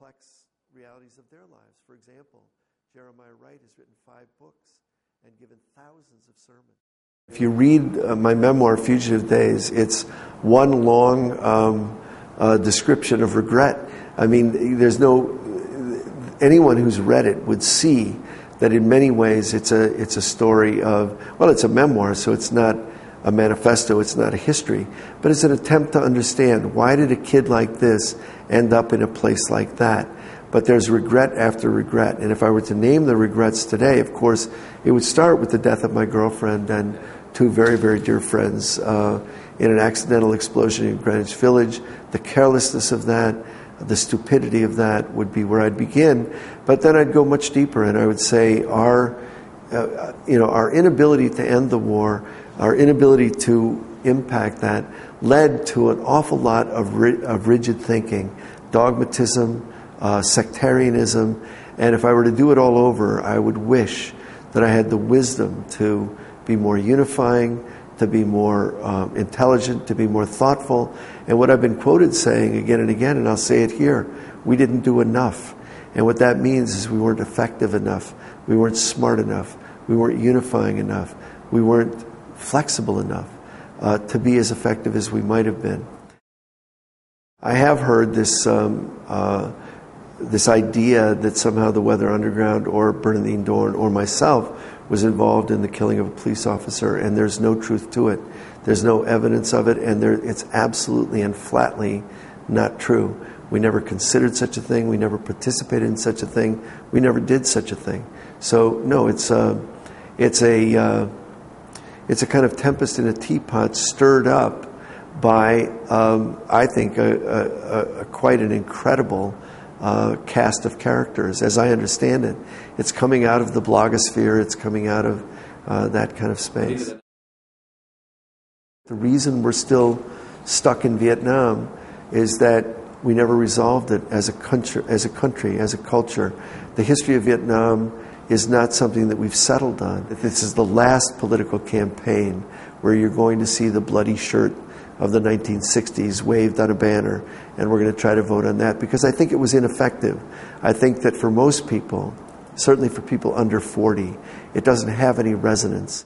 reflects realities of their lives. For example, Jeremiah Wright has written 5 books and given thousands of sermons. If you read my memoir, Fugitive Days, it's one long description of regret. I mean, anyone who's read it would see that in many ways it's a story of, well, it's a memoir, so it's not a manifesto, it's not a history, but it's an attempt to understand why did a kid like this end up in a place like that. But there's regret after regret. And if I were to name the regrets today, of course, it would start with the death of my girlfriend and 2 very, very dear friends in an accidental explosion in Greenwich Village. The carelessness of that, the stupidity of that would be where I'd begin. But then I'd go much deeper, and I would say our inability to end the war, our inability to impact that, led to an awful lot of rigid thinking, dogmatism, sectarianism, and if I were to do it all over, I would wish that I had the wisdom to be more unifying, to be more intelligent, to be more thoughtful. And what I've been quoted saying again and again, and I'll say it here, we didn't do enough. And what that means is we weren't effective enough, we weren't smart enough, we weren't unifying enough, we weren't flexible enough to be as effective as we might have been. I have heard this idea that somehow the Weather Underground or Bernardine Dohrn or myself was involved in the killing of a police officer, and there's no truth to it. There's no evidence of it, and it's absolutely and flatly not true. We never considered such a thing. We never participated in such a thing. We never did such a thing. So no, it's a kind of tempest in a teapot stirred up by I think quite an incredible cast of characters, as I understand it. It's coming out of the blogosphere, it's coming out of that kind of space. The reason we're still stuck in Vietnam is that we never resolved it as a country, as a culture. The history of Vietnam is not something that we've settled on. This is the last political campaign where you're going to see the bloody shirt of the 1960s waved on a banner, and we're going to try to vote on that because I think it was ineffective. I think that for most people, certainly for people under 40, it doesn't have any resonance.